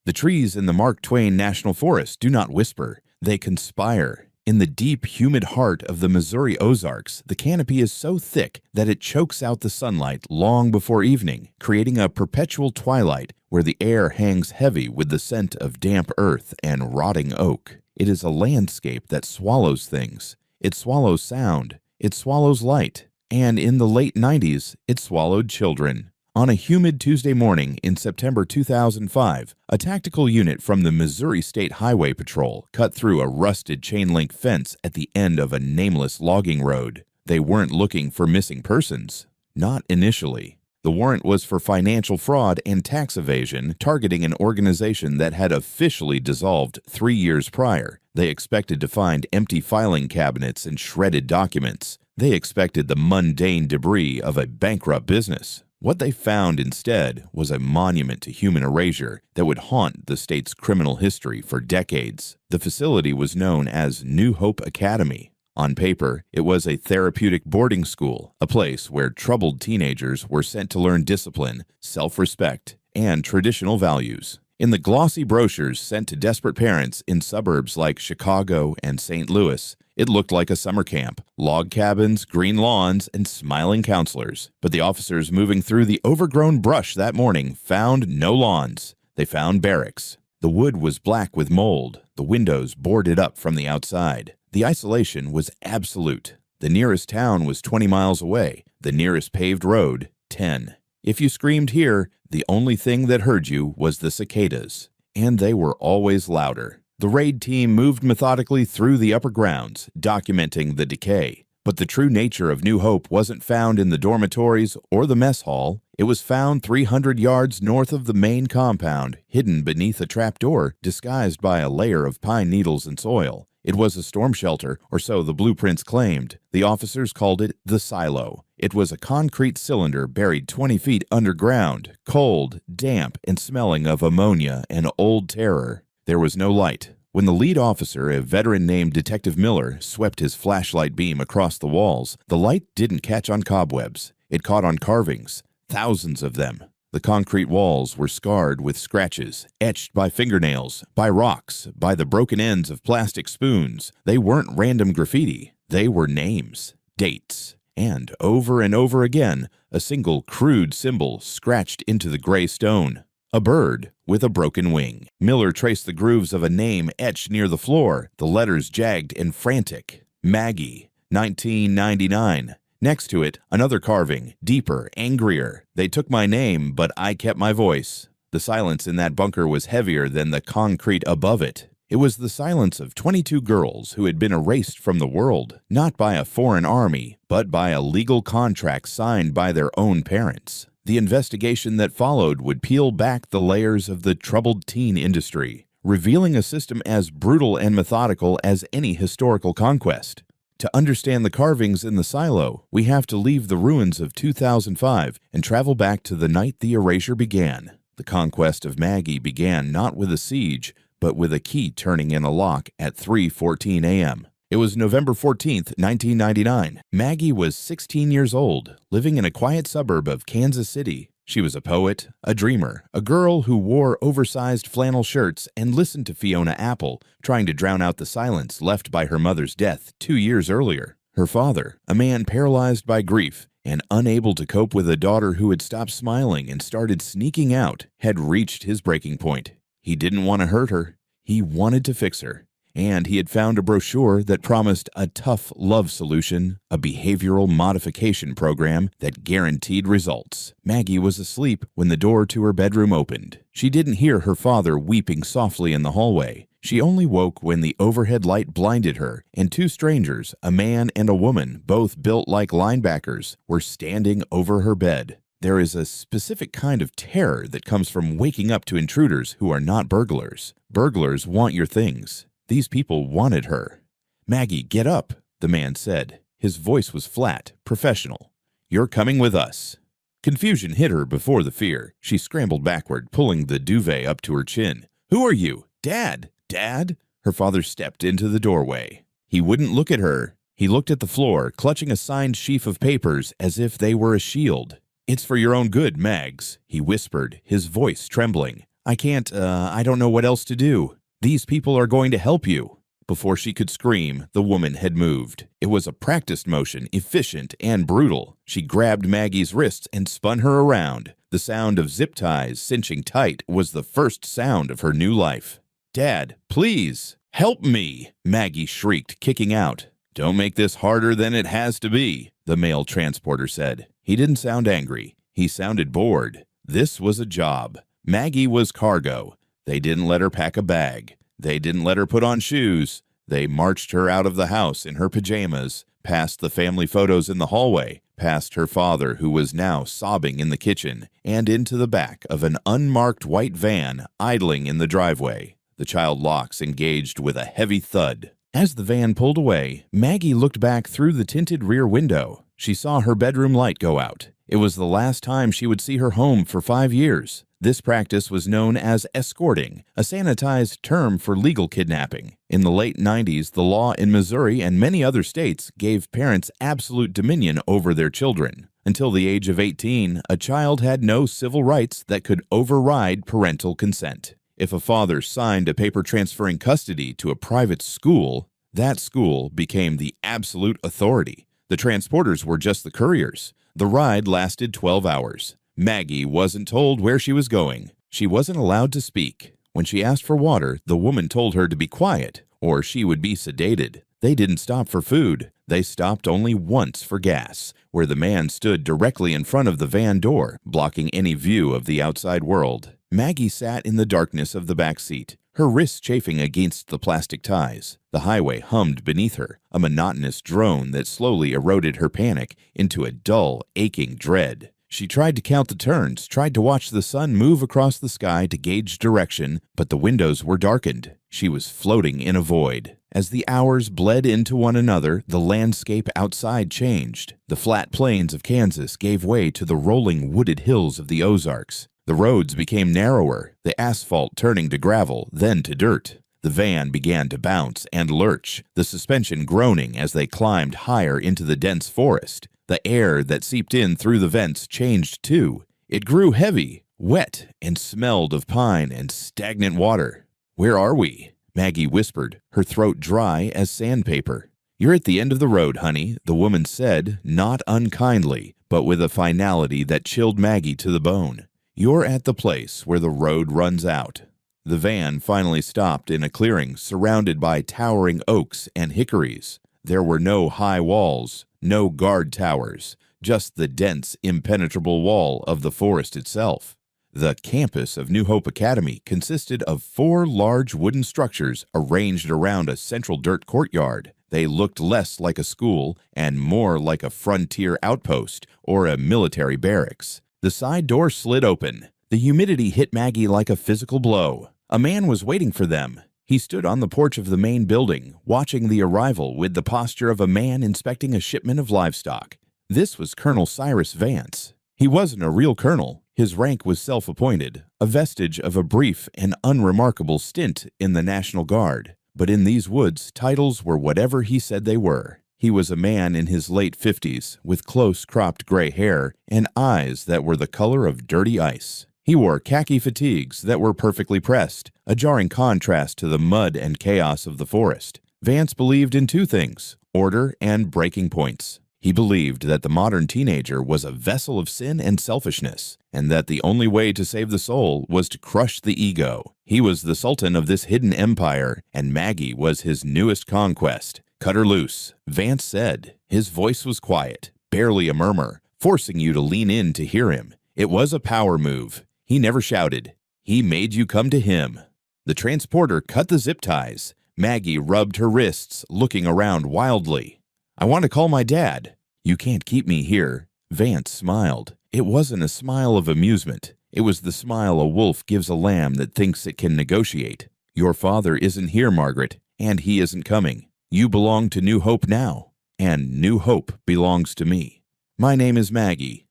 The trees in the Mark Twain National Forest do not whisper, they conspire. In the deep, humid heart of the Missouri Ozarks, the canopy is so thick that it chokes out the sunlight long before evening, creating a perpetual twilight where the air hangs heavy with the scent of damp earth and rotting oak. It is a landscape that swallows things. It swallows sound. It swallows light. And in the late 90s, it swallowed children. On a humid Tuesday morning in September 2005, a tactical unit from the Missouri State Highway Patrol cut through a rusted chain-link fence at the end of a nameless logging road. They weren't looking for missing persons. Not initially. The warrant was for financial fraud and tax evasion, targeting an organization that had officially dissolved 3 years prior. They expected to find empty filing cabinets and shredded documents. They expected the mundane debris of a bankrupt business. What they found instead was a monument to human erasure that would haunt the state's criminal history for decades. The facility was known as New Hope Academy. On paper, it was a therapeutic boarding school, a place where troubled teenagers were sent to learn discipline, self-respect, and traditional values. In the glossy brochures sent to desperate parents in suburbs like Chicago and St. Louis, it looked like a summer camp, log cabins, green lawns, and smiling counselors. But the officers moving through the overgrown brush that morning found no lawns. They found barracks. The wood was black with mold, the windows boarded up from the outside. The isolation was absolute. The nearest town was 20 miles away, the nearest paved road, 10. If you screamed here, the only thing that heard you was the cicadas, and they were always louder. The raid team moved methodically through the upper grounds, documenting the decay. But the true nature of New Hope wasn't found in the dormitories or the mess hall. It was found 300 yards north of the main compound, hidden beneath a trapdoor disguised by a layer of pine needles and soil. It was a storm shelter, or so the blueprints claimed. The officers called it the silo. It was a concrete cylinder buried 20 feet underground, cold, damp, and smelling of ammonia and old terror. There was no light. When the lead officer, a veteran named Detective Miller, swept his flashlight beam across the walls, the light didn't catch on cobwebs. It caught on carvings, thousands of them. The concrete walls were scarred with scratches, etched by fingernails, by rocks, by the broken ends of plastic spoons. They weren't random graffiti. They were names, dates, and over again, a single crude symbol scratched into the gray stone. A bird with a broken wing. Miller traced the grooves of a name etched near the floor, the letters jagged and frantic. Maggie, 1999. Next to it, another carving, deeper, angrier. They took my name, but I kept my voice. The silence in that bunker was heavier than the concrete above it. It was the silence of 22 girls who had been erased from the world, not by a foreign army, but by a legal contract signed by their own parents. The investigation that followed would peel back the layers of the troubled teen industry, revealing a system as brutal and methodical as any historical conquest. To understand the carvings in the silo, we have to leave the ruins of 2005 and travel back to the night the erasure began. The conquest of Maggie began not with a siege, but with a key turning in a lock at 3:14 a.m. It was November 14th, 1999. Maggie was 16 years old, living in a quiet suburb of Kansas City. She was a poet, a dreamer, a girl who wore oversized flannel shirts and listened to Fiona Apple, trying to drown out the silence left by her mother's death 2 years earlier. Her father, a man paralyzed by grief and unable to cope with a daughter who had stopped smiling and started sneaking out, had reached his breaking point. He didn't want to hurt her. He wanted to fix her. And he had found a brochure that promised a tough love solution, a behavioral modification program that guaranteed results. Maggie was asleep when the door to her bedroom opened. She didn't hear her father weeping softly in the hallway. She only woke when the overhead light blinded her, and two strangers, a man and a woman, both built like linebackers, were standing over her bed. There is a specific kind of terror that comes from waking up to intruders who are not burglars. Burglars want your things. These people wanted her. "Maggie, get up," the man said. His voice was flat, professional. "You're coming with us." Confusion hit her before the fear. She scrambled backward, pulling the duvet up to her chin. "Who are you? Dad? Dad?" Her father stepped into the doorway. He wouldn't look at her. He looked at the floor, clutching a signed sheaf of papers as if they were a shield. "It's for your own good, Mags," he whispered, his voice trembling. I don't know what else to do. These people are going to help you." Before she could scream, the woman had moved. It was a practiced motion, efficient and brutal. She grabbed Maggie's wrists and spun her around. The sound of zip ties cinching tight was the first sound of her new life. "Dad, please, help me," Maggie shrieked, kicking out. "Don't make this harder than it has to be," the male transporter said. He didn't sound angry. He sounded bored. This was a job. Maggie was cargo. They didn't let her pack a bag. They didn't let her put on shoes. They marched her out of the house in her pajamas, past the family photos in the hallway, past her father who was now sobbing in the kitchen, and into the back of an unmarked white van idling in the driveway. The child locks engaged with a heavy thud. As the van pulled away, Maggie looked back through the tinted rear window. She saw her bedroom light go out. It was the last time she would see her home for 5 years. This practice was known as escorting, a sanitized term for legal kidnapping. In the late 90s, the law in Missouri and many other states gave parents absolute dominion over their children. Until the age of 18, a child had no civil rights that could override parental consent. If a father signed a paper transferring custody to a private school, that school became the absolute authority. The transporters were just the couriers. The ride lasted 12 hours. Maggie wasn't told where she was going. She wasn't allowed to speak. When she asked for water, the woman told her to be quiet, or she would be sedated. They didn't stop for food. They stopped only once for gas, where the man stood directly in front of the van door, blocking any view of the outside world. Maggie sat in the darkness of the back seat, her wrists chafing against the plastic ties. The highway hummed beneath her, a monotonous drone that slowly eroded her panic into a dull, aching dread. She tried to count the turns, tried to watch the sun move across the sky to gauge direction, but the windows were darkened. She was floating in a void. As the hours bled into one another, the landscape outside changed. The flat plains of Kansas gave way to the rolling wooded hills of the Ozarks. The roads became narrower, the asphalt turning to gravel, then to dirt. The van began to bounce and lurch, the suspension groaning as they climbed higher into the dense forest. The air that seeped in through the vents changed too. It grew heavy, wet, and smelled of pine and stagnant water. "Where are we?" Maggie whispered, her throat dry as sandpaper. "You're at the end of the road, honey," the woman said, not unkindly, but with a finality that chilled Maggie to the bone. "You're at the place where the road runs out." The van finally stopped in a clearing surrounded by towering oaks and hickories. There were no high walls, no guard towers, just the dense, impenetrable wall of the forest itself. The campus of New Hope Academy consisted of 4 large wooden structures arranged around a central dirt courtyard. They looked less like a school and more like a frontier outpost or a military barracks. The side door slid open. The humidity hit Maggie like a physical blow. A man was waiting for them. He stood on the porch of the main building, watching the arrival with the posture of a man inspecting a shipment of livestock. This was Colonel Cyrus Vance. He wasn't a real colonel. His rank was self-appointed, a vestige of a brief and unremarkable stint in the National Guard. But in these woods, titles were whatever he said they were. He was a man in his late 50s, with close-cropped gray hair and eyes that were the color of dirty ice. He wore khaki fatigues that were perfectly pressed, a jarring contrast to the mud and chaos of the forest. Vance believed in 2 things, order and breaking points. He believed that the modern teenager was a vessel of sin and selfishness, and that the only way to save the soul was to crush the ego. He was the sultan of this hidden empire, and Maggie was his newest conquest. "Cut her loose," Vance said. His voice was quiet, barely a murmur, forcing you to lean in to hear him. It was a power move. He never shouted. He made you come to him. The transporter cut the zip ties. Maggie rubbed her wrists, looking around wildly. "I want to call my dad." "You can't keep me here." Vance smiled. It wasn't a smile of amusement. It was the smile a wolf gives a lamb that thinks it can negotiate. "Your father isn't here, Margaret, and he isn't coming. You belong to New Hope now, and New Hope belongs to me. My name is Maggie."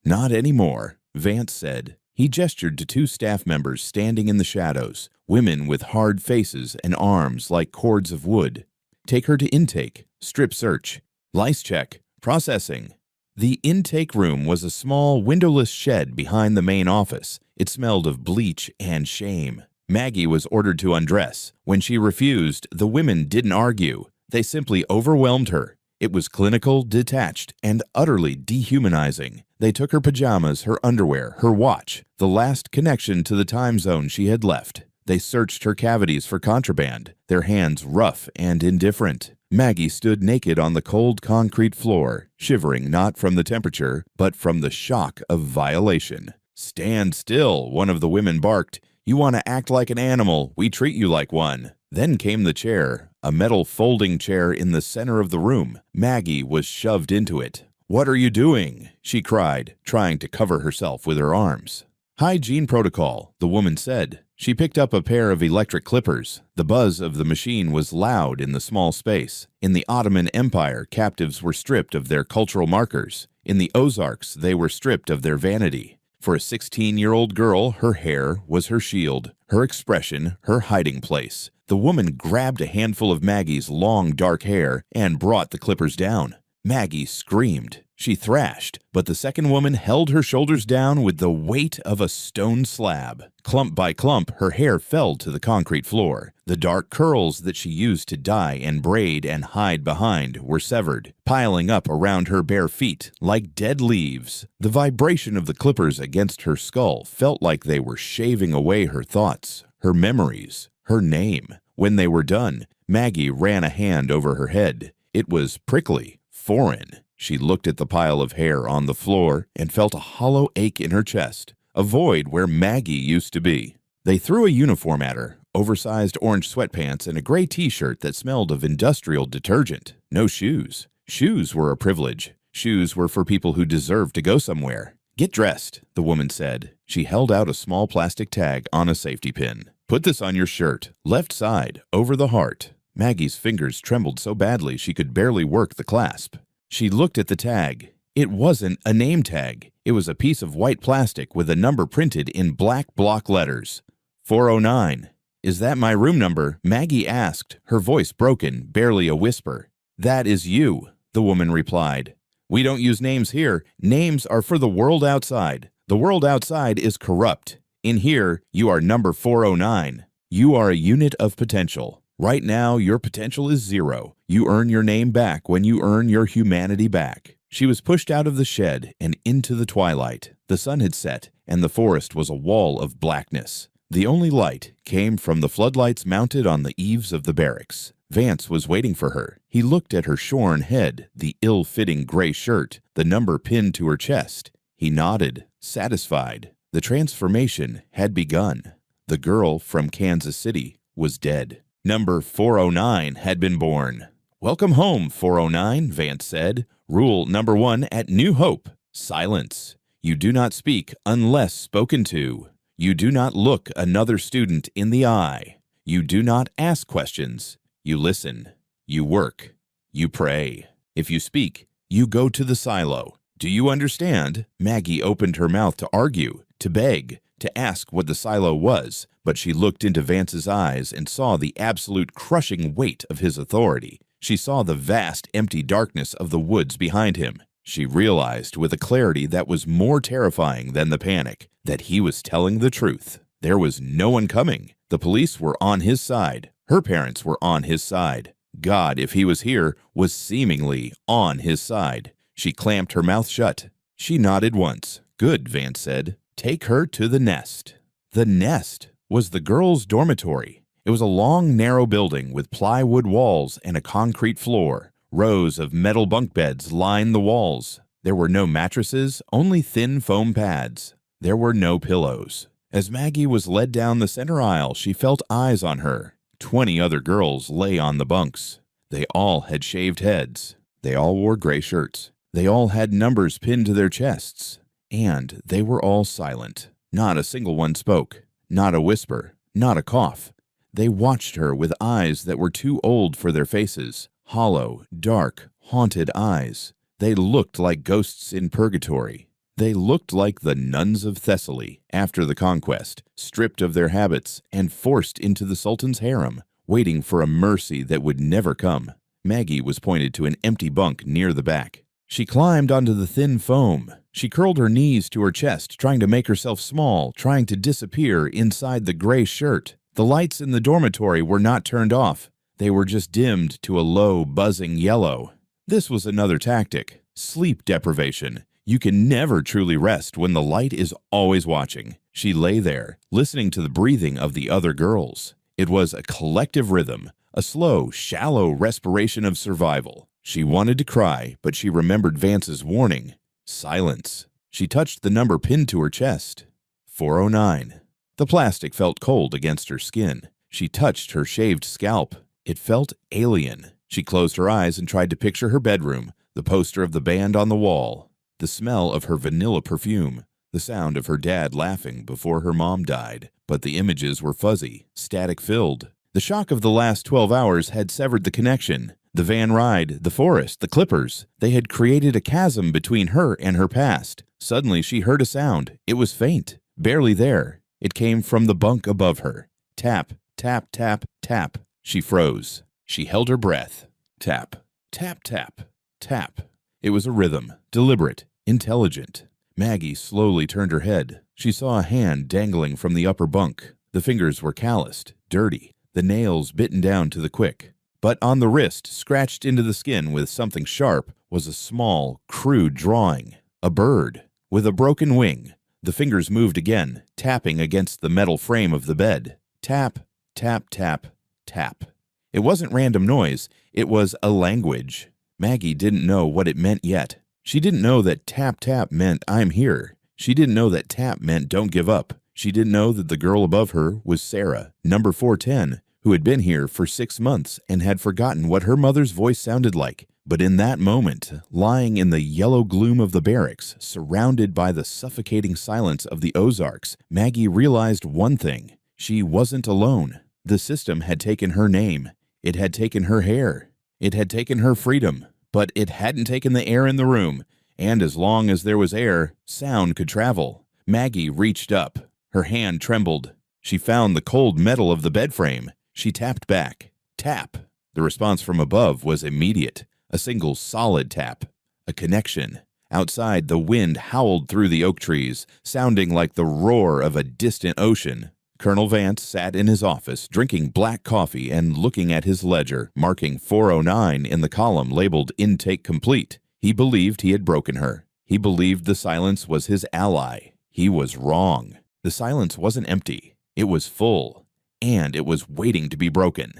"Not anymore," Vance said. He gestured to 2 staff members standing in the shadows, women with hard faces and arms like cords of wood. "Take her to intake, strip search, lice check, processing." The intake room was a small, windowless shed behind the main office. It smelled of bleach and shame. Maggie was ordered to undress. When she refused, the women didn't argue. They simply overwhelmed her. It was clinical, detached, and utterly dehumanizing. They took her pajamas, her underwear, her watch, the last connection to the time zone she had left. They searched her cavities for contraband, their hands rough and indifferent. Maggie stood naked on the cold concrete floor, shivering not from the temperature, but from the shock of violation. "Stand still," one of the women barked. "You want to act like an animal, we treat you like one." Then came the chair, a metal folding chair in the center of the room. Maggie was shoved into it. "What are you doing?" she cried, trying to cover herself with her arms. "Hygiene protocol," the woman said. She picked up a pair of electric clippers. The buzz of the machine was loud in the small space. In the Ottoman Empire, captives were stripped of their cultural markers. In the Ozarks, they were stripped of their vanity. For a 16-year-old girl, her hair was her shield, her expression, her hiding place. The woman grabbed a handful of Maggie's long, dark hair and brought the clippers down. Maggie screamed. She thrashed, but the second woman held her shoulders down with the weight of a stone slab. Clump by clump, her hair fell to the concrete floor. The dark curls that she used to dye and braid and hide behind were severed, piling up around her bare feet like dead leaves. The vibration of the clippers against her skull felt like they were shaving away her thoughts, her memories, her name. When they were done, Maggie ran a hand over her head. It was prickly, foreign. She looked at the pile of hair on the floor and felt a hollow ache in her chest, a void where Maggie used to be. They threw a uniform at her, oversized orange sweatpants and a gray t-shirt that smelled of industrial detergent. No shoes. Shoes were a privilege. Shoes were for people who deserved to go somewhere. "Get dressed," the woman said. She held out a small plastic tag on a safety pin. "Put this on your shirt, left side, over the heart." Maggie's fingers trembled so badly she could barely work the clasp. She looked at the tag. It wasn't a name tag. It was a piece of white plastic with a number printed in black block letters. 409. "Is that my room number?" Maggie asked, her voice broken, barely a whisper. "That is you," the woman replied. "We don't use names here. Names are for the world outside. The world outside is corrupt. In here, you are number 409. You are a unit of potential. Right now, your potential is 0. You earn your name back when you earn your humanity back." She was pushed out of the shed and into the twilight. The sun had set, and the forest was a wall of blackness. The only light came from the floodlights mounted on the eaves of the barracks. Vance was waiting for her. He looked at her shorn head, the ill-fitting gray shirt, the number pinned to her chest. He nodded, satisfied. The transformation had begun. The girl from Kansas City was dead. Number 409 had been born. "Welcome home, 409, Vance said. "Rule number 1 at New Hope, silence. You do not speak unless spoken to. You do not look another student in the eye. You do not ask questions. You listen. You work. You pray. If you speak, you go to the silo. Do you understand?" Maggie opened her mouth to argue, to beg, to ask what the silo was, but she looked into Vance's eyes and saw the absolute crushing weight of his authority. She saw the vast, empty darkness of the woods behind him. She realized with a clarity that was more terrifying than the panic that he was telling the truth. There was no one coming. The police were on his side. Her parents were on his side. God, if he was here, was seemingly on his side. She clamped her mouth shut. She nodded once. "Good," Vance said. "Take her to the nest." The nest was the girls' dormitory. It was a long, narrow building with plywood walls and a concrete floor. Rows of metal bunk beds lined the walls. There were no mattresses, only thin foam pads. There were no pillows. As Maggie was led down the center aisle, she felt eyes on her. 20 other girls lay on the bunks. They all had shaved heads. They all wore gray shirts. They all had numbers pinned to their chests. And they were all silent. Not a single one spoke. Not a whisper. Not a cough. They watched her with eyes that were too old for their faces. Hollow, dark, haunted eyes. They looked like ghosts in purgatory. They looked like the nuns of Thessaly after the conquest, stripped of their habits and forced into the Sultan's harem, waiting for a mercy that would never come. Maggie was pointed to an empty bunk near the back. She climbed onto the thin foam. She curled her knees to her chest, trying to make herself small, trying to disappear inside the gray shirt. The lights in the dormitory were not turned off. They were just dimmed to a low, buzzing yellow. This was another tactic: sleep deprivation. You can never truly rest when the light is always watching. She lay there, listening to the breathing of the other girls. It was a collective rhythm, a slow, shallow respiration of survival. She wanted to cry, but she remembered Vance's warning. Silence. She touched the number pinned to her chest. 409. The plastic felt cold against her skin. She touched her shaved scalp. It felt alien. She closed her eyes and tried to picture her bedroom, the poster of the band on the wall, the smell of her vanilla perfume, the sound of her dad laughing before her mom died. But the images were fuzzy, static-filled. The shock of the last 12 hours had severed the connection. The van ride, the forest, the clippers, they had created a chasm between her and her past. Suddenly she heard a sound. It was faint, barely there. It came from the bunk above her. Tap, tap, tap, tap. She froze. She held her breath. Tap, tap, tap, tap. It was a rhythm, deliberate, intelligent. Maggie slowly turned her head. She saw a hand dangling from the upper bunk. The fingers were calloused, dirty, the nails bitten down to the quick. But on the wrist, scratched into the skin with something sharp, was a small, crude drawing. A bird, with a broken wing. The fingers moved again, tapping against the metal frame of the bed. Tap, tap, tap, tap. It wasn't random noise. It was a language. Maggie didn't know what it meant yet. She didn't know that tap, tap meant I'm here. She didn't know that tap meant don't give up. She didn't know that the girl above her was Sarah, number 410, who had been here for 6 months and had forgotten what her mother's voice sounded like. But in that moment, lying in the yellow gloom of the barracks, surrounded by the suffocating silence of the Ozarks, Maggie realized one thing. She wasn't alone. The system had taken her name. It had taken her hair. It had taken her freedom. But it hadn't taken the air in the room. And as long as there was air, sound could travel. Maggie reached up. Her hand trembled. She found the cold metal of the bed frame. She tapped back. Tap. The response from above was immediate. A single solid tap. A connection. Outside, the wind howled through the oak trees, sounding like the roar of a distant ocean. Colonel Vance sat in his office, drinking black coffee and looking at his ledger, marking 409 in the column labeled Intake Complete. He believed he had broken her. He believed the silence was his ally. He was wrong. The silence wasn't empty. It was full. And it was waiting to be broken.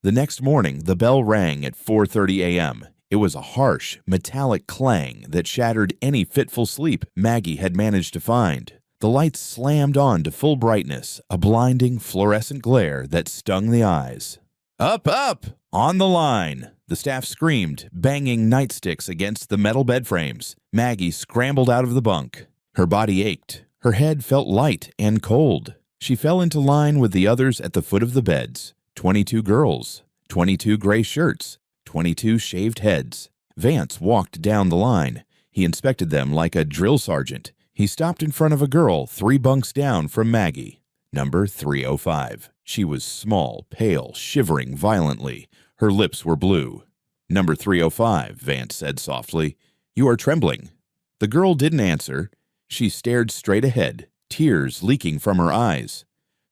The next morning, the bell rang at 4:30 a.m. It was a harsh, metallic clang that shattered any fitful sleep Maggie had managed to find. The lights slammed on to full brightness, a blinding fluorescent glare that stung the eyes. Up, up! On the line! The staff screamed, banging nightsticks against the metal bed frames. Maggie scrambled out of the bunk. Her body ached. Her head felt light and cold. She fell into line with the others at the foot of the beds. 22 girls, 22 gray shirts, 22 shaved heads. Vance walked down the line. He inspected them like a drill sergeant. He stopped in front of a girl 3 bunks down from Maggie. Number 305. She was small, pale, shivering violently. Her lips were blue. Number 305, Vance said softly. You are trembling. The girl didn't answer. She stared straight ahead, tears leaking from her eyes.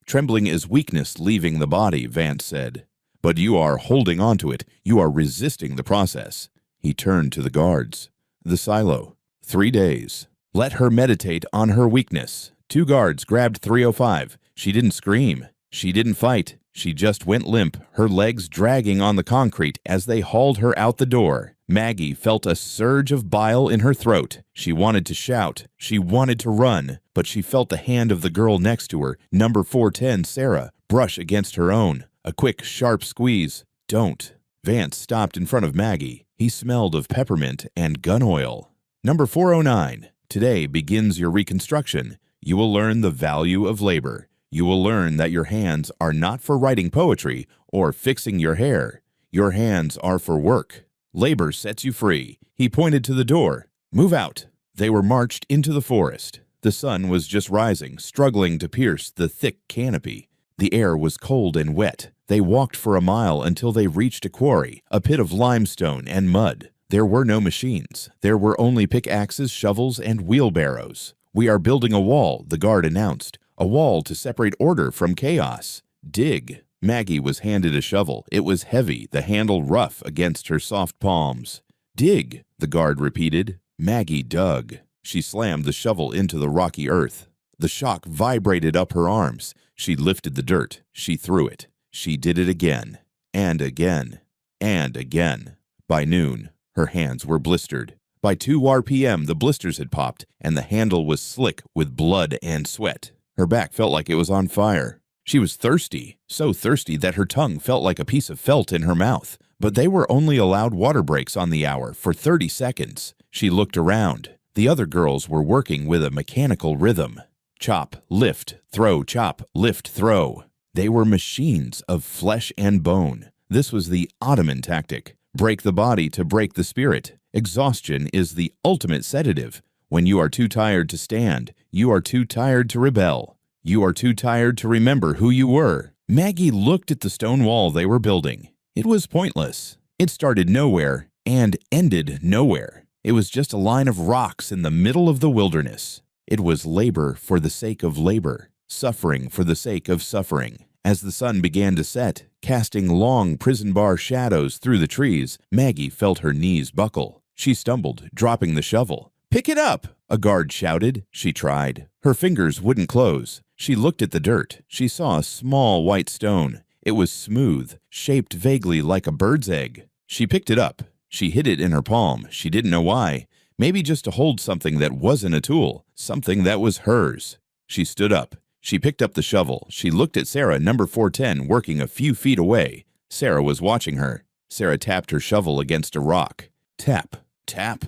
Trembling is weakness leaving the body, Vance said. But you are holding on to it. You are resisting the process. He turned to the guards. The silo. 3 days. Let her meditate on her weakness. 2 guards grabbed 305. She didn't scream. She didn't fight. She just went limp, her legs dragging on the concrete as they hauled her out the door. Maggie felt a surge of bile in her throat. She wanted to shout. She wanted to run. But she felt the hand of the girl next to her, number 410, Sarah, brush against her own. A quick, sharp squeeze. Don't. Vance stopped in front of Maggie. He smelled of peppermint and gun oil. Number 409. Today begins your reconstruction. You will learn the value of labor. You will learn that your hands are not for writing poetry or fixing your hair. Your hands are for work. Labor sets you free. He pointed to the door. Move out. They were marched into the forest. The sun was just rising, struggling to pierce the thick canopy. The air was cold and wet. They walked for a mile until they reached a quarry, a pit of limestone and mud. There were no machines. There were only pickaxes, shovels, and wheelbarrows. "We are building a wall," the guard announced. "A wall to separate order from chaos. Dig." Maggie was handed a shovel. It was heavy, the handle rough against her soft palms. "Dig," the guard repeated. Maggie dug. She slammed the shovel into the rocky earth. The shock vibrated up her arms. She lifted the dirt. She threw it. She did it again, and again, and again. By noon, her hands were blistered. By 2 RPM, the blisters had popped, and the handle was slick with blood and sweat. Her back felt like it was on fire. She was thirsty, so thirsty that her tongue felt like a piece of felt in her mouth. But they were only allowed water breaks on the hour for 30 seconds. She looked around. The other girls were working with a mechanical rhythm. Chop, lift, throw, chop, lift, throw. They were machines of flesh and bone. This was the Ottoman tactic. Break the body to break the spirit. Exhaustion is the ultimate sedative. When you are too tired to stand, you are too tired to rebel. You are too tired to remember who you were. Maggie looked at the stone wall they were building. It was pointless. It started nowhere and ended nowhere. It was just a line of rocks in the middle of the wilderness. It was labor for the sake of labor, suffering for the sake of suffering. As the sun began to set, casting long prison bar shadows through the trees, Maggie felt her knees buckle. She stumbled, dropping the shovel. "Pick it up!" a guard shouted. She tried. Her fingers wouldn't close. She looked at the dirt. She saw a small white stone. It was smooth, shaped vaguely like a bird's egg. She picked it up. She hid it in her palm. She didn't know why. Maybe just to hold something that wasn't a tool, something that was hers. She stood up. She picked up the shovel. She looked at Sarah, number 410, working a few feet away. Sarah was watching her. Sarah tapped her shovel against a rock. Tap, tap.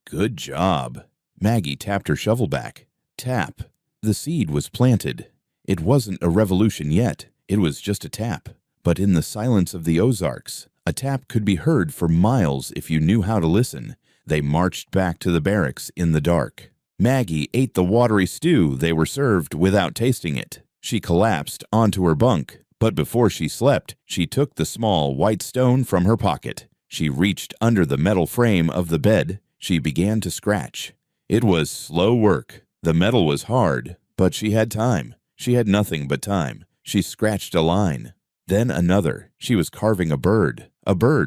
Good job. Maggie tapped her shovel back. Tap. The seed was planted. It wasn't a revolution yet. It was just a tap. But in the silence of the Ozarks, a tap could be heard for miles if you knew how to listen. They marched back to the barracks in the dark. Maggie ate the watery stew they were served without tasting it. She collapsed onto her bunk, but before she slept, she took the small white stone from her pocket. She reached under the metal frame of the bed. She began to scratch. It was slow work. The metal was hard, but she had time. She had nothing but time. She scratched a line. Then another. She was carving a bird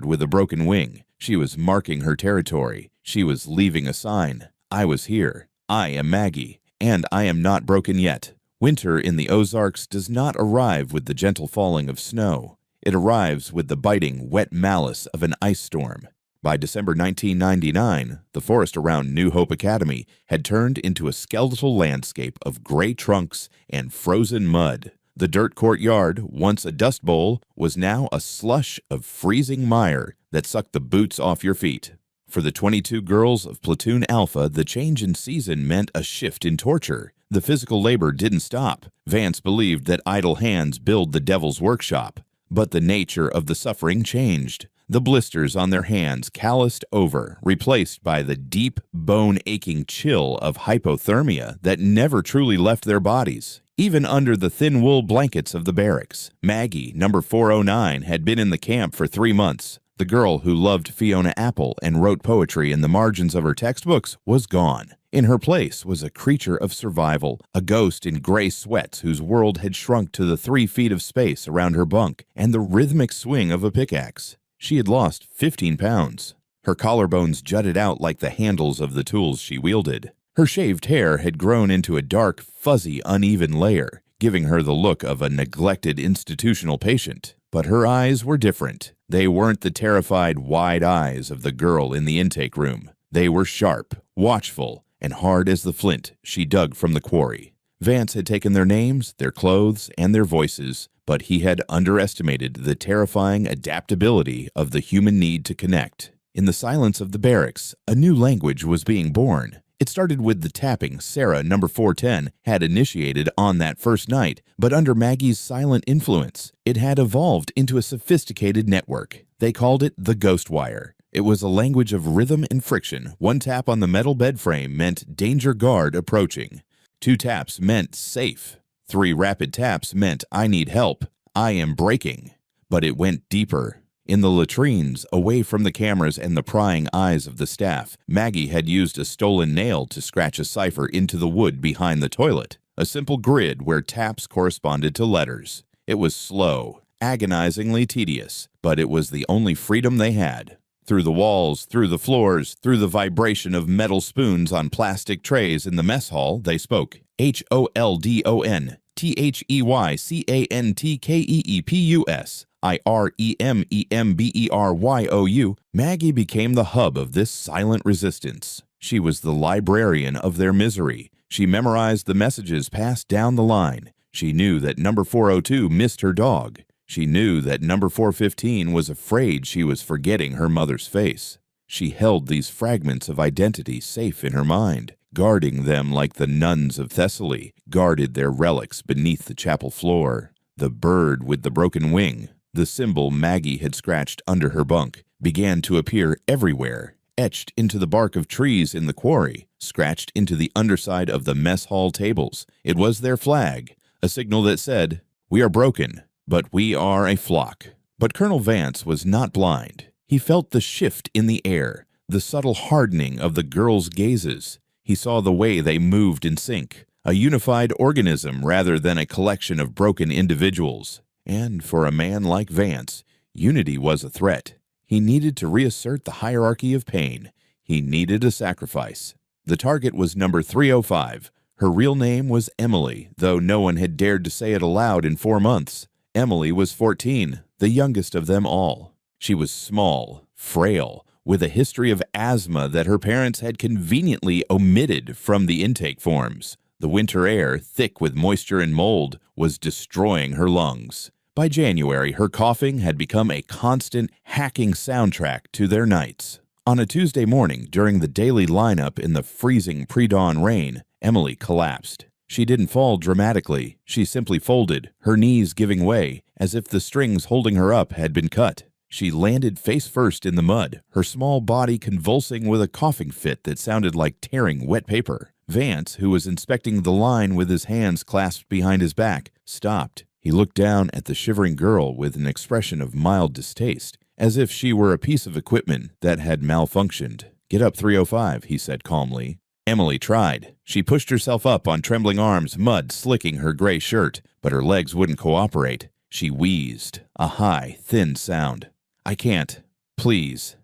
with a broken wing. She was marking her territory. She was leaving a sign. I was here. I am Maggie, and I am not broken yet. Winter in the Ozarks does not arrive with the gentle falling of snow. It arrives with the biting, wet malice of an ice storm. By December 1999, the forest around New Hope Academy had turned into a skeletal landscape of gray trunks and frozen mud. The dirt courtyard, once a dust bowl, was now a slush of freezing mire that sucked the boots off your feet. For the 22 girls of Platoon Alpha, the change in season meant a shift in torture. The physical labor didn't stop. Vance believed that idle hands build the devil's workshop. But the nature of the suffering changed. The blisters on their hands calloused over, replaced by the deep, bone-aching chill of hypothermia that never truly left their bodies. Even under the thin wool blankets of the barracks, Maggie, number 409, had been in the camp for 3 months. The girl who loved Fiona Apple and wrote poetry in the margins of her textbooks was gone. In her place was a creature of survival, a ghost in gray sweats whose world had shrunk to the 3 feet of space around her bunk and the rhythmic swing of a pickaxe. She had lost 15 pounds. Her collarbones jutted out like the handles of the tools she wielded. Her shaved hair had grown into a dark, fuzzy, uneven layer, giving her the look of a neglected institutional patient. But her eyes were different. They weren't the terrified, wide eyes of the girl in the intake room. They were sharp, watchful, and hard as the flint she dug from the quarry. Vance had taken their names, their clothes, and their voices, but he had underestimated the terrifying adaptability of the human need to connect. In the silence of the barracks, a new language was being born. It started with the tapping Sarah, number 410, had initiated on that first night, but under Maggie's silent influence, it had evolved into a sophisticated network. They called it the Ghost Wire. It was a language of rhythm and friction. 1 tap on the metal bed frame meant danger guard approaching. 2 taps meant safe. 3 rapid taps meant I need help. I am breaking. But it went deeper. In the latrines, away from the cameras and the prying eyes of the staff, Maggie had used a stolen nail to scratch a cipher into the wood behind the toilet, a simple grid where taps corresponded to letters. It was slow, agonizingly tedious, but it was the only freedom they had. Through the walls, through the floors, through the vibration of metal spoons on plastic trays in the mess hall, they spoke. Holdon, Theycantkepus, Irememberyu. Maggie became the hub of this silent resistance. She was the librarian of their misery. She memorized the messages passed down the line. She knew that number 402 missed her dog. She knew that number 415 was afraid she was forgetting her mother's face. She held these fragments of identity safe in her mind, guarding them like the nuns of Thessaly guarded their relics beneath the chapel floor. The bird with the broken wing, the symbol Maggie had scratched under her bunk, began to appear everywhere, etched into the bark of trees in the quarry, scratched into the underside of the mess hall tables. It was their flag, a signal that said, "We are broken, but we are a flock." But Colonel Vance was not blind. He felt the shift in the air, the subtle hardening of the girls' gazes. He saw the way they moved in sync, a unified organism rather than a collection of broken individuals. And for a man like Vance, unity was a threat. He needed to reassert the hierarchy of pain. He needed a sacrifice. The target was number 305. Her real name was Emily, though no one had dared to say it aloud in 4 months. Emily was 14, the youngest of them all. She was small, frail, with a history of asthma that her parents had conveniently omitted from the intake forms. The winter air, thick with moisture and mold, was destroying her lungs. By January, her coughing had become a constant, hacking soundtrack to their nights. On a Tuesday morning, during the daily lineup in the freezing pre-dawn rain, Emily collapsed. She didn't fall dramatically. She simply folded, her knees giving way, as if the strings holding her up had been cut. She landed face first in the mud, her small body convulsing with a coughing fit that sounded like tearing wet paper. Vance, who was inspecting the line with his hands clasped behind his back, stopped. He looked down at the shivering girl with an expression of mild distaste, as if she were a piece of equipment that had malfunctioned. "Get up, 305, he said calmly. Emily tried. She pushed herself up on trembling arms, mud slicking her gray shirt, but her legs wouldn't cooperate. She wheezed, a high, thin sound. "I can't. Please.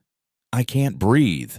I can't breathe."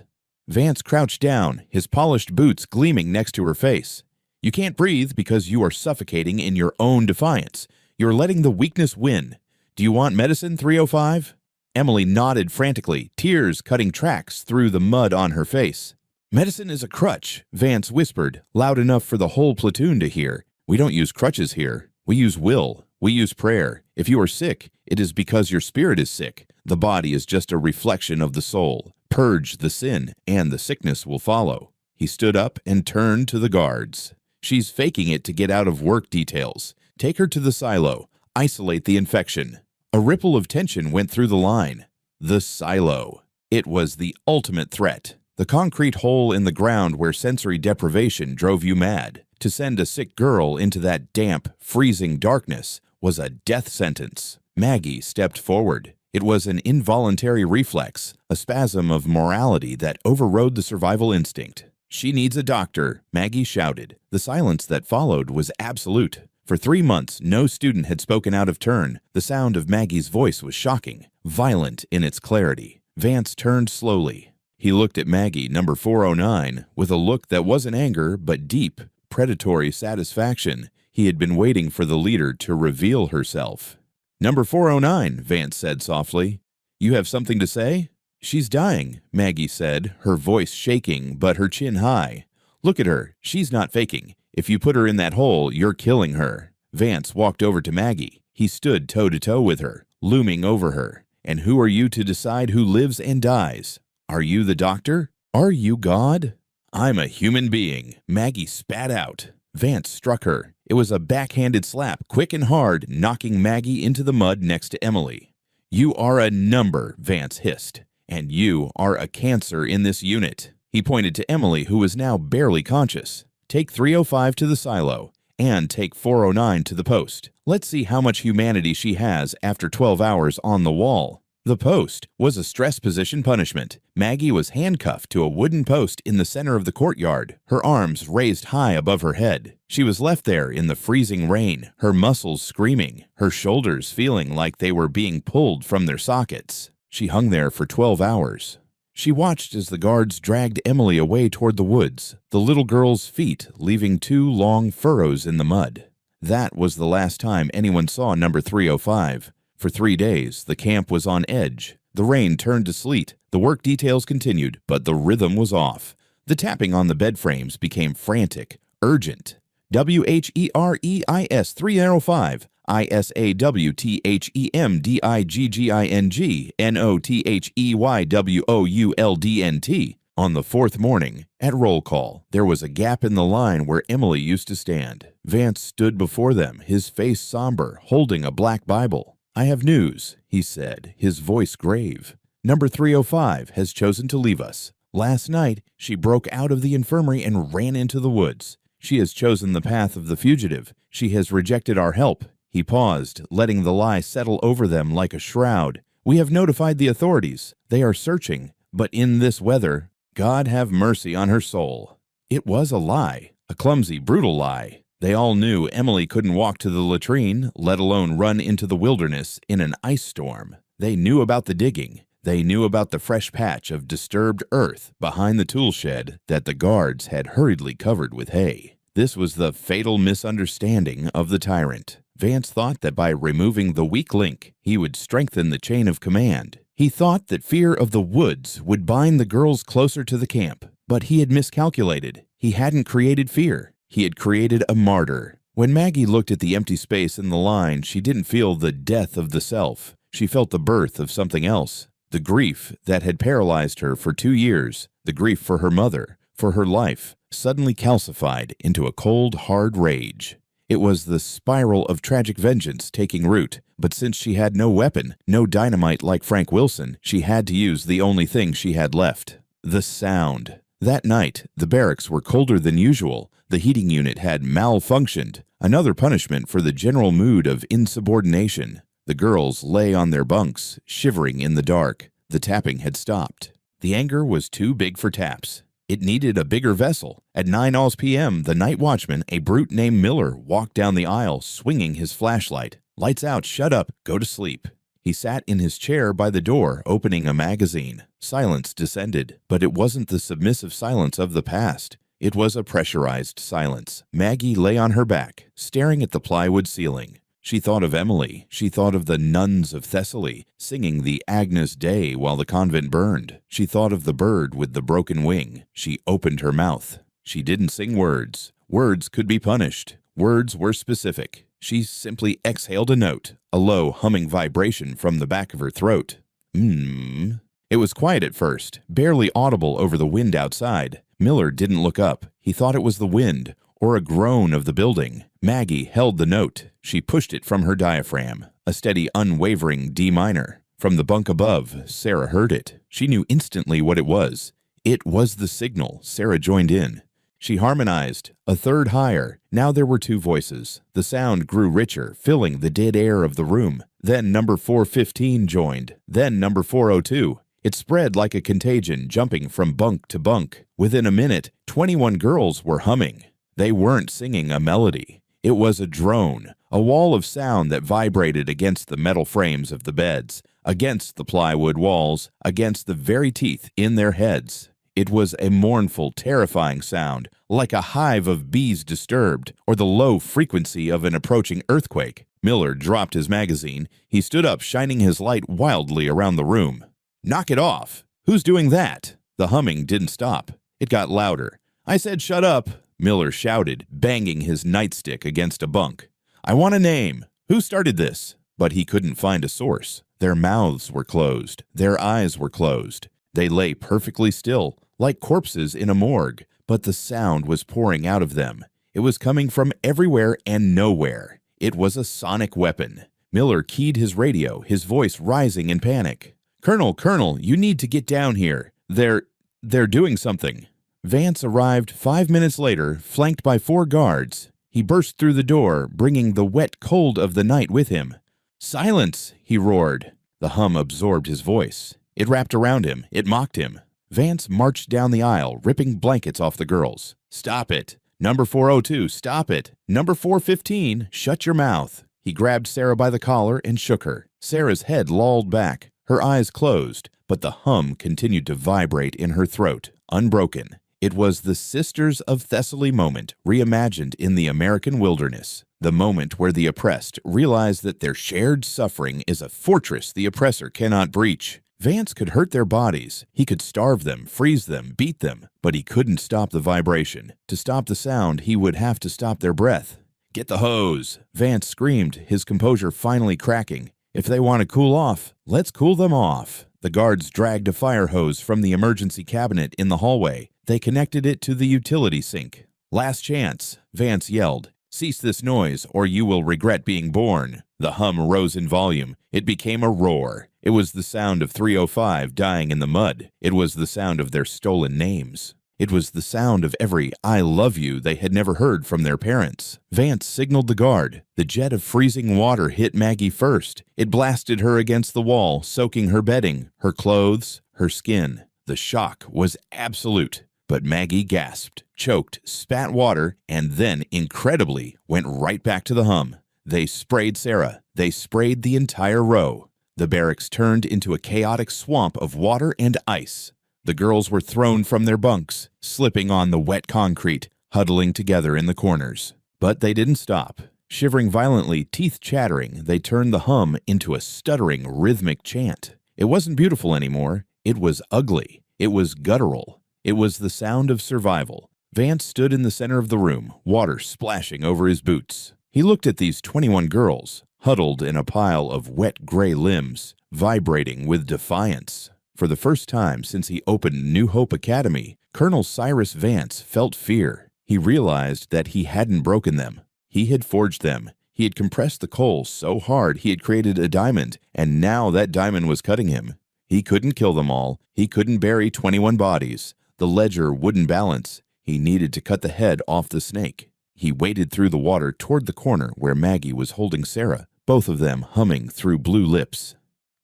Vance crouched down, his polished boots gleaming next to her face. "You can't breathe because you are suffocating in your own defiance. You're letting the weakness win. Do you want medicine, 305? Emily nodded frantically, tears cutting tracks through the mud on her face. "Medicine is a crutch," Vance whispered, loud enough for the whole platoon to hear. "We don't use crutches here. We use will. We use prayer. If you are sick, it is because your spirit is sick. The body is just a reflection of the soul. Purge the sin, and the sickness will follow." He stood up and turned to the guards. "She's faking it to get out of work details. Take her to the silo. Isolate the infection." A ripple of tension went through the line. The silo. It was the ultimate threat. The concrete hole in the ground where sensory deprivation drove you mad. To send a sick girl into that damp, freezing darkness was a death sentence. Maggie stepped forward. It was an involuntary reflex, a spasm of morality that overrode the survival instinct. "She needs a doctor," Maggie shouted. The silence that followed was absolute. For 3 months, no student had spoken out of turn. The sound of Maggie's voice was shocking, violent in its clarity. Vance turned slowly. He looked at Maggie, number 409, with a look that wasn't anger, but deep, predatory satisfaction. He had been waiting for the leader to reveal herself. "Number 409, Vance said softly. "You have something to say?" "She's dying," Maggie said, her voice shaking, but her chin high. "Look at her. She's not faking. If you put her in that hole, you're killing her." Vance walked over to Maggie. He stood toe-to-toe with her, looming over her. "And who are you to decide who lives and dies? Are you the doctor? Are you God?" "I'm a human being," Maggie spat out. Vance struck her. It was a backhanded slap, quick and hard, knocking Maggie into the mud next to Emily. "You are a number," Vance hissed. "And you are a cancer in this unit." He pointed to Emily, who was now barely conscious. "Take 305 to the silo, and take 409 to the post. Let's see how much humanity she has after 12 hours on the wall." The post was a stress position punishment. Maggie was handcuffed to a wooden post in the center of the courtyard, her arms raised high above her head. She was left there in the freezing rain, her muscles screaming, her shoulders feeling like they were being pulled from their sockets. She hung there for 12 hours. She watched as the guards dragged Emily away toward the woods, the little girl's feet leaving 2 long furrows in the mud. That was the last time anyone saw number 305. For 3 days, the camp was on edge. The rain turned to sleet. The work details continued, but the rhythm was off. The tapping on the bed frames became frantic, urgent. WHEREIS 305, ISAWTHEMDIGGING NOTHEYWOULDNT. On the 4th morning, at roll call, there was a gap in the line where Emily used to stand. Vance stood before them, his face somber, holding a black Bible. "I have news," he said, his voice grave. "Number 305 has chosen to leave us. Last night, she broke out of the infirmary and ran into the woods. She has chosen the path of the fugitive. She has rejected our help." He paused, letting the lie settle over them like a shroud. "We have notified the authorities. They are searching. But in this weather, God have mercy on her soul." It was a lie, a clumsy, brutal lie. They all knew Emily couldn't walk to the latrine, let alone run into the wilderness in an ice storm. They knew about the digging. They knew about the fresh patch of disturbed earth behind the tool shed that the guards had hurriedly covered with hay. This was the fatal misunderstanding of the tyrant. Vance thought that by removing the weak link, he would strengthen the chain of command. He thought that fear of the woods would bind the girls closer to the camp. But he had miscalculated. He hadn't created fear. He had created a martyr. When Maggie looked at the empty space in the line, she didn't feel the death of the self. She felt the birth of something else. The grief that had paralyzed her for 2 years, the grief for her mother, for her life, suddenly calcified into a cold, hard rage. It was the spiral of tragic vengeance taking root, but since she had no weapon, no dynamite like Frank Wilson, she had to use the only thing she had left: the sound. That night, the barracks were colder than usual. The heating unit had malfunctioned, another punishment for the general mood of insubordination. The girls lay on their bunks, shivering in the dark. The tapping had stopped. The anger was too big for taps. It needed a bigger vessel. At 9 p.m., the night watchman, a brute named Miller, walked down the aisle, swinging his flashlight. "Lights out, shut up, go to sleep." He sat in his chair by the door, opening a magazine. Silence descended, but it wasn't the submissive silence of the past. It was a pressurized silence. Maggie lay on her back, staring at the plywood ceiling. She thought of Emily. She thought of the nuns of Thessaly, singing the Agnus Dei while the convent burned. She thought of the bird with the broken wing. She opened her mouth. She didn't sing words. Words could be punished. Words were specific. She simply exhaled a note, a low humming vibration from the back of her throat. It was quiet at first, barely audible over the wind outside. Miller didn't look up. He thought it was the wind, or a groan of the building. Maggie held the note. She pushed it from her diaphragm, a steady, unwavering D minor. From the bunk above, Sarah heard it. She knew instantly what it was. It was the signal. Sarah joined in. She harmonized, a third higher. Now there were 2 voices. The sound grew richer, filling the dead air of the room. Then number 415 joined. Then number 402. It spread like a contagion, jumping from bunk to bunk. Within a minute, 21 girls were humming. They weren't singing a melody. It was a drone, a wall of sound that vibrated against the metal frames of the beds, against the plywood walls, against the very teeth in their heads. It was a mournful, terrifying sound, like a hive of bees disturbed, or the low frequency of an approaching earthquake. Miller dropped his magazine. He stood up, shining his light wildly around the room. "Knock it off! Who's doing that?" The humming didn't stop. It got louder. "I said shut up!" Miller shouted, banging his nightstick against a bunk. "I want a name. Who started this?" But he couldn't find a source. Their mouths were closed. Their eyes were closed. They lay perfectly still, like corpses in a morgue, but the sound was pouring out of them. It was coming from everywhere and nowhere. It was a sonic weapon. Miller keyed his radio, his voice rising in panic. Colonel, you need to get down here. They're doing something." Vance arrived 5 minutes later, flanked by 4 guards. He burst through the door, bringing the wet cold of the night with him. "Silence!" he roared. The hum absorbed his voice. It wrapped around him. It mocked him. Vance marched down the aisle, ripping blankets off the girls. "Stop it! Number 402, stop it! Number 415, shut your mouth!" He grabbed Sarah by the collar and shook her. Sarah's head lolled back. Her eyes closed, but the hum continued to vibrate in her throat, unbroken. It was the Sisters of Thessaly moment, reimagined in the American wilderness. The moment where the oppressed realize that their shared suffering is a fortress the oppressor cannot breach. Vance could hurt their bodies. He could starve them, freeze them, beat them, but he couldn't stop the vibration. To stop the sound, he would have to stop their breath. "Get the hose!" Vance screamed, his composure finally cracking. "If they want to cool off, let's cool them off." The guards dragged a fire hose from the emergency cabinet in the hallway. They connected it to the utility sink. "Last chance," Vance yelled. "Cease this noise, or you will regret being born." The hum rose in volume. It became a roar. It was the sound of 305 dying in the mud. It was the sound of their stolen names. It was the sound of every "I love you" they had never heard from their parents. Vance signaled the guard. The jet of freezing water hit Maggie first. It blasted her against the wall, soaking her bedding, her clothes, her skin. The shock was absolute. But Maggie gasped, choked, spat water, and then, incredibly, went right back to the hum. They sprayed Sarah. They sprayed the entire row. The barracks turned into a chaotic swamp of water and ice. The girls were thrown from their bunks, slipping on the wet concrete, huddling together in the corners. But they didn't stop. Shivering violently, teeth chattering, they turned the hum into a stuttering, rhythmic chant. It wasn't beautiful anymore. It was ugly. It was guttural. It was the sound of survival. Vance stood in the center of the room, water splashing over his boots. He looked at these 21 girls, huddled in a pile of wet gray limbs, vibrating with defiance. For the first time since he opened New Hope Academy, Colonel Cyrus Vance felt fear. He realized that he hadn't broken them. He had forged them. He had compressed the coal so hard he had created a diamond, and now that diamond was cutting him. He couldn't kill them all. He couldn't bury 21 bodies. The ledger wouldn't balance. He needed to cut the head off the snake. He waded through the water toward the corner where Maggie was holding Sarah, both of them humming through blue lips.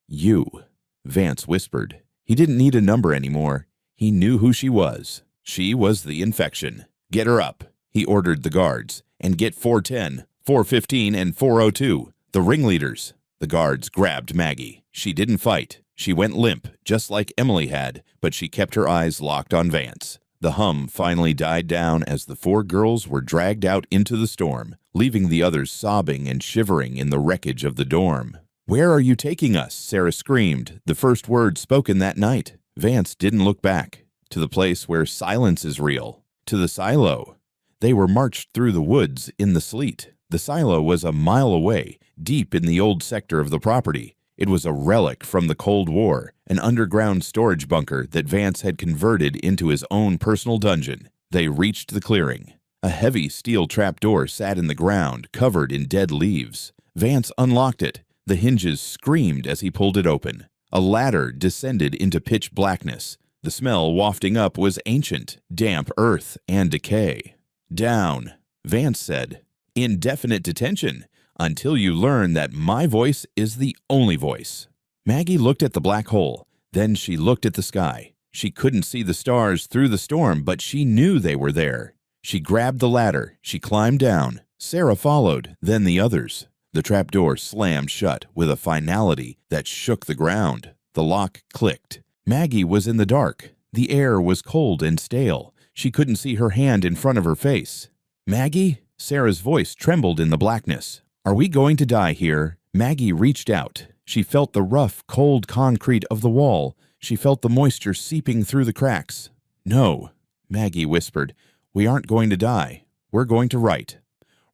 "You," Vance whispered. He didn't need a number anymore. He knew who she was. She was the infection. "Get her up," he ordered the guards. "And get 410, 415, and 402, the ringleaders." The guards grabbed Maggie. She didn't fight. She went limp, just like Emily had, but she kept her eyes locked on Vance. The hum finally died down as the 4 girls were dragged out into the storm, leaving the others sobbing and shivering in the wreckage of the dorm. "Where are you taking us?" Sarah screamed, the first word spoken that night. Vance didn't look back. "To the place where silence is real. To the silo." They were marched through the woods in the sleet. The silo was a mile away, deep in the old sector of the property. It was a relic from the Cold War, an underground storage bunker that Vance had converted into his own personal dungeon. They reached the clearing. A heavy steel trapdoor sat in the ground, covered in dead leaves. Vance unlocked it. The hinges screamed as he pulled it open. A ladder descended into pitch blackness. The smell wafting up was ancient, damp earth and decay. "Down," Vance said. "Indefinite detention. Until you learn that my voice is the only voice." Maggie looked at the black hole. Then she looked at the sky. She couldn't see the stars through the storm, but she knew they were there. She grabbed the ladder. She climbed down. Sarah followed, then the others. The trapdoor slammed shut with a finality that shook the ground. The lock clicked. Maggie was in the dark. The air was cold and stale. She couldn't see her hand in front of her face. "Maggie?" Sarah's voice trembled in the blackness. "Are we going to die here?" Maggie reached out. She felt the rough, cold concrete of the wall. She felt the moisture seeping through the cracks. "No," Maggie whispered. "We aren't going to die. We're going to write."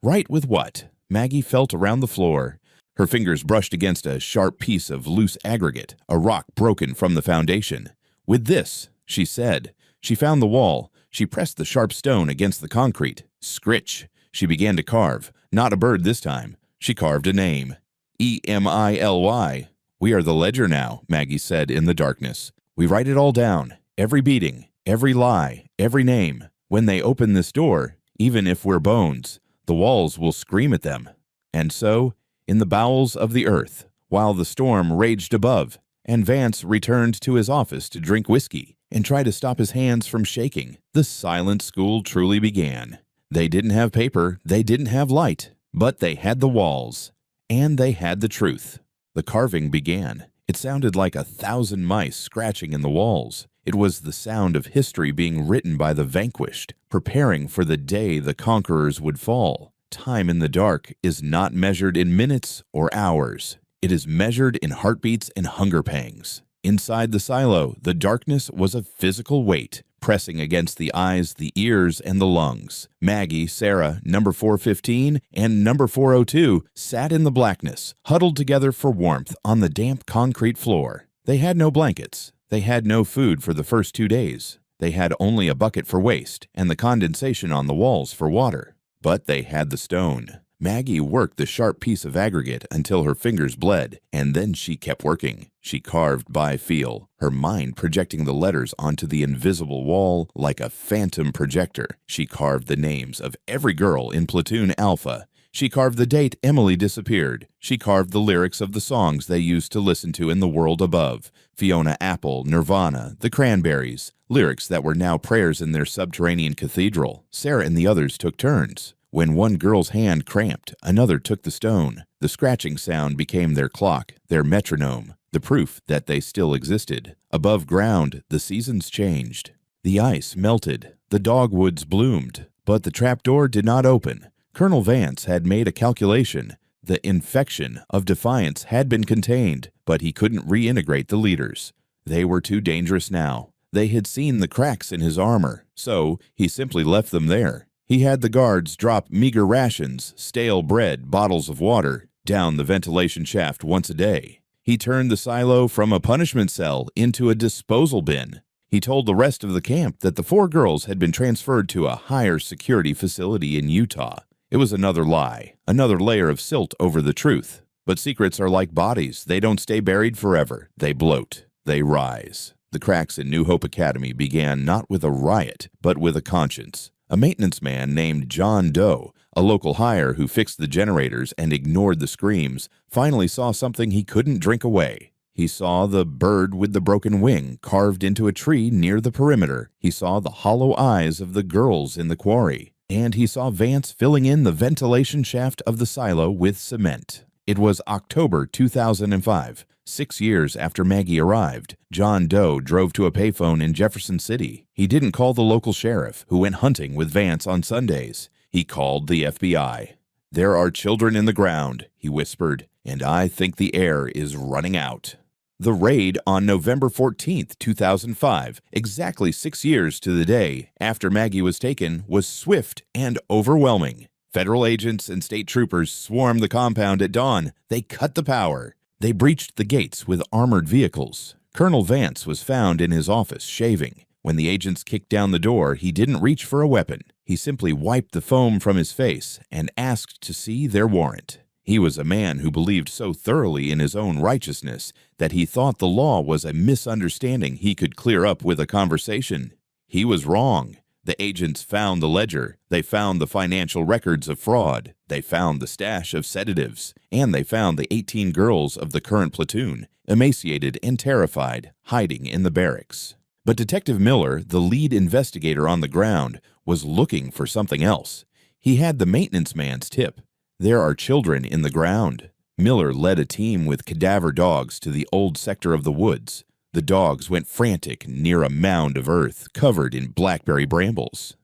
"Write with what?" Maggie felt around the floor. Her fingers brushed against a sharp piece of loose aggregate, a rock broken from the foundation. "With this," she said. She found the wall. She pressed the sharp stone against the concrete. Scritch. She began to carve. Not a bird this time. She carved a name. Emily. "We are the ledger now," Maggie said in the darkness. "We write it all down. Every beating, every lie, every name. When they open this door, even if we're bones, the walls will scream at them. And so, in the bowels of the earth, while the storm raged above, and Vance returned to his office to drink whiskey and try to stop his hands from shaking. The silent school truly began. They didn't have paper, they didn't have light, but they had the walls, and they had the truth. The carving began. It sounded like 1,000 mice scratching in the walls. It was the sound of history being written by the vanquished, preparing for the day the conquerors would fall. Time in the dark is not measured in minutes or hours. It is measured in heartbeats and hunger pangs. Inside the silo, the darkness was a physical weight, pressing against the eyes, the ears, and the lungs. Maggie, Sarah, number 415, and number 402 sat in the blackness, huddled together for warmth on the damp concrete floor. They had no blankets. They had no food for the first 2 days. They had only a bucket for waste and the condensation on the walls for water. But they had the stone. Maggie worked the sharp piece of aggregate until her fingers bled, and then she kept working. She carved by feel, her mind projecting the letters onto the invisible wall like a phantom projector. She carved the names of every girl in Platoon Alpha. She carved the date Emily disappeared. She carved the lyrics of the songs they used to listen to in the world above. Fiona Apple, Nirvana, the Cranberries, lyrics that were now prayers in their subterranean cathedral. Sarah and the others took turns. When one girl's hand cramped, another took the stone. The scratching sound became their clock, their metronome, the proof that they still existed. Above ground, the seasons changed. The ice melted. The dogwoods bloomed. But the trapdoor did not open. Colonel Vance had made a calculation. The infection of defiance had been contained, but he couldn't reintegrate the leaders. They were too dangerous now. They had seen the cracks in his armor, so he simply left them there. He had the guards drop meager rations, stale bread, bottles of water, down the ventilation shaft once a day. He turned the silo from a punishment cell into a disposal bin. He told the rest of the camp that the 4 girls had been transferred to a higher security facility in Utah. It was another lie, another layer of silt over the truth. But secrets are like bodies. They don't stay buried forever. They bloat. They rise. The cracks in New Hope Academy began not with a riot, but with a conscience. A maintenance man named John Doe, a local hire who fixed the generators and ignored the screams, finally saw something he couldn't drink away. He saw the bird with the broken wing carved into a tree near the perimeter. He saw the hollow eyes of the girls in the quarry. And he saw Vance filling in the ventilation shaft of the silo with cement. It was October 2005. 6 years after Maggie arrived, John Doe drove to a payphone in Jefferson City. He didn't call the local sheriff, who went hunting with Vance on Sundays. He called the FBI. "There are children in the ground," he whispered, "and I think the air is running out." The raid on November 14th, 2005, exactly 6 years to the day after Maggie was taken, was swift and overwhelming. Federal agents and state troopers swarmed the compound at dawn. They cut the power. They breached the gates with armored vehicles. Colonel Vance was found in his office shaving. When the agents kicked down the door, he didn't reach for a weapon. He simply wiped the foam from his face and asked to see their warrant. He was a man who believed so thoroughly in his own righteousness that he thought the law was a misunderstanding he could clear up with a conversation. He was wrong. The agents found the ledger. They found the financial records of fraud. They found the stash of sedatives. And they found the 18 girls of the current platoon, emaciated and terrified, hiding in the barracks. But Detective Miller, the lead investigator on the ground, was looking for something else. He had the maintenance man's tip. There are children in the ground. Miller led a team with cadaver dogs to the old sector of the woods. The dogs went frantic near a mound of earth covered in blackberry brambles.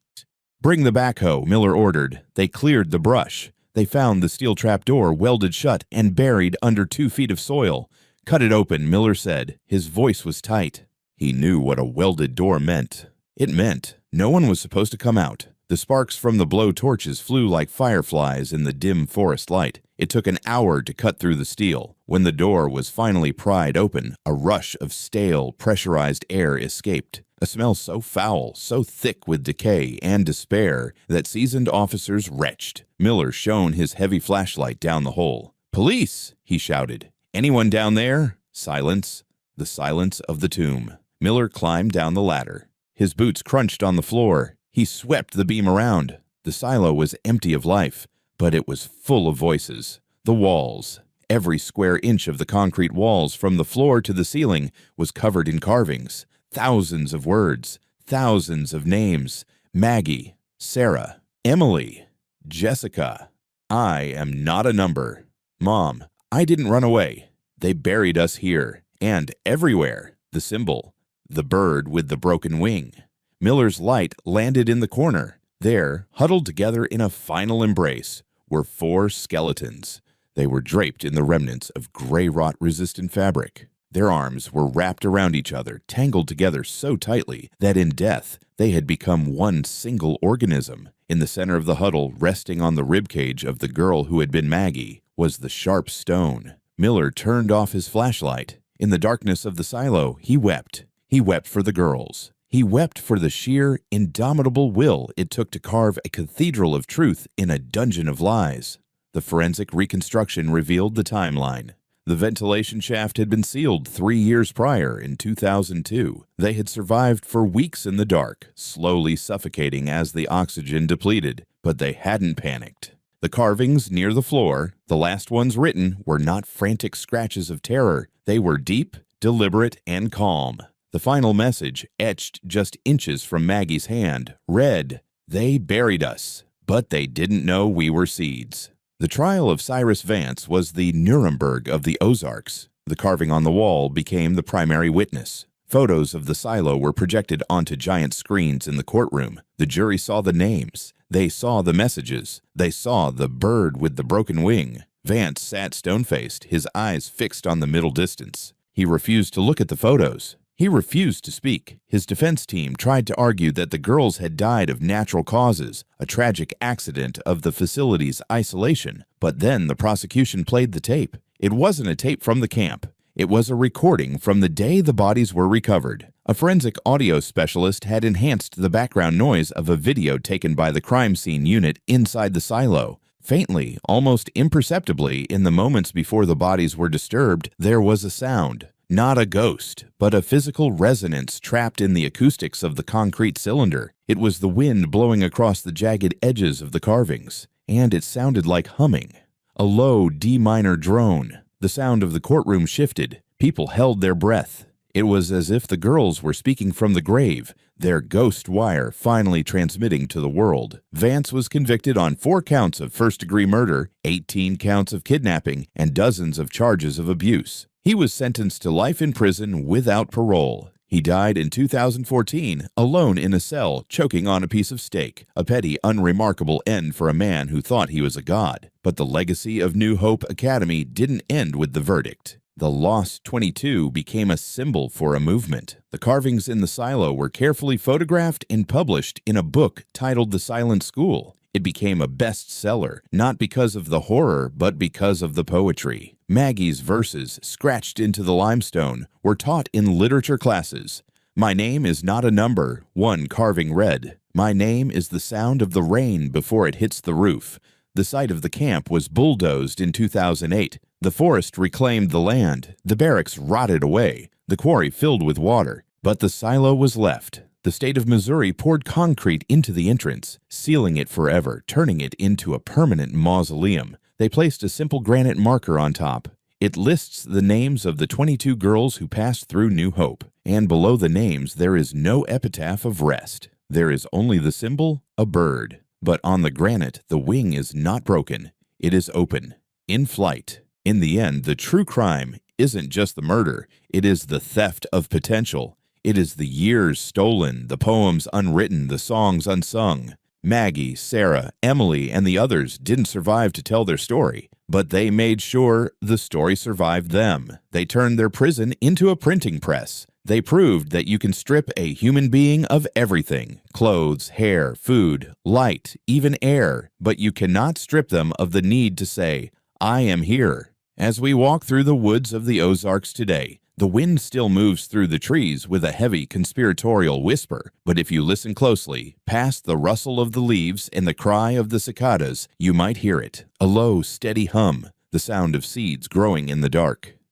"Bring the backhoe," Miller ordered. They cleared the brush. They found the steel trapdoor welded shut and buried under 2 feet of soil. "Cut it open," Miller said. His voice was tight. He knew what a welded door meant. It meant no one was supposed to come out. The sparks from the blow torches flew like fireflies in the dim forest light. It took an hour to cut through the steel. When the door was finally pried open, a rush of stale, pressurized air escaped. A smell so foul, so thick with decay and despair that seasoned officers retched. Miller shone his heavy flashlight down the hole. "Police!" he shouted. "Anyone down there?" Silence. The silence of the tomb. Miller climbed down the ladder. His boots crunched on the floor. He swept the beam around. The silo was empty of life, but it was full of voices. The walls. Every square inch of the concrete walls from the floor to the ceiling was covered in carvings. Thousands of words, thousands of names. Maggie, Sarah, Emily, Jessica. I am not a number. Mom, I didn't run away. They buried us here, and everywhere. The symbol, the bird with the broken wing. Miller's light landed in the corner. There, huddled together in a final embrace, were 4 skeletons. They were draped in the remnants of gray rot-resistant fabric. Their arms were wrapped around each other, tangled together so tightly that in death they had become one single organism. In the center of the huddle, resting on the ribcage of the girl who had been Maggie, was the sharp stone. Miller turned off his flashlight. In the darkness of the silo, he wept. He wept for the girls. He wept for the sheer, indomitable will it took to carve a cathedral of truth in a dungeon of lies. The forensic reconstruction revealed the timeline. The ventilation shaft had been sealed 3 years prior, in 2002. They had survived for weeks in the dark, slowly suffocating as the oxygen depleted, but they hadn't panicked. The carvings near the floor, the last ones written, were not frantic scratches of terror. They were deep, deliberate, and calm. The final message, etched just inches from Maggie's hand, read, "They buried us, but they didn't know we were seeds." The trial of Cyrus Vance was the Nuremberg of the Ozarks. The carving on the wall became the primary witness. Photos of the silo were projected onto giant screens in the courtroom. The jury saw the names. They saw the messages. They saw the bird with the broken wing. Vance sat stone-faced, his eyes fixed on the middle distance. He refused to look at the photos. He refused to speak. His defense team tried to argue that the girls had died of natural causes, a tragic accident of the facility's isolation. But then the prosecution played the tape. It wasn't a tape from the camp. It was a recording from the day the bodies were recovered. A forensic audio specialist had enhanced the background noise of a video taken by the crime scene unit inside the silo. Faintly, almost imperceptibly, in the moments before the bodies were disturbed, there was a sound. Not a ghost, but a physical resonance trapped in the acoustics of the concrete cylinder. It was the wind blowing across the jagged edges of the carvings, and it sounded like humming. A low D minor drone. The sound of the courtroom shifted. People held their breath. It was as if the girls were speaking from the grave, their ghost wire finally transmitting to the world. Vance was convicted on 4 counts of first-degree murder, 18 counts of kidnapping, and dozens of charges of abuse. He was sentenced to life in prison without parole. He died in 2014, alone in a cell, choking on a piece of steak, a petty, unremarkable end for a man who thought he was a god. But the legacy of New Hope Academy didn't end with the verdict. The Lost 22 became a symbol for a movement. The carvings in the silo were carefully photographed and published in a book titled The Silent School. It became a bestseller, not because of the horror, but because of the poetry. Maggie's verses, scratched into the limestone, were taught in literature classes. "My name is not a number," one carving read. "My name is the sound of the rain before it hits the roof." The site of the camp was bulldozed in 2008. The forest reclaimed the land. The barracks rotted away. The quarry filled with water. But the silo was left. The state of Missouri poured concrete into the entrance, sealing it forever, turning it into a permanent mausoleum. They placed a simple granite marker on top. It lists the names of the 22 girls who passed through New Hope, and below the names there is no epitaph of rest. There is only the symbol, a bird. But on the granite, the wing is not broken. It is open, in flight. In the end, the true crime isn't just the murder. It is the theft of potential. It is the years stolen, the poems unwritten, the songs unsung. Maggie, Sarah, Emily, and the others didn't survive to tell their story, but they made sure the story survived them. They turned their prison into a printing press. They proved that you can strip a human being of everything: clothes, hair, food, light, even air, but you cannot strip them of the need to say, "I am here." As we walk through the woods of the Ozarks today, the wind still moves through the trees with a heavy conspiratorial whisper, but if you listen closely, past the rustle of the leaves and the cry of the cicadas, you might hear it, a low, steady hum, the sound of seeds growing in the dark.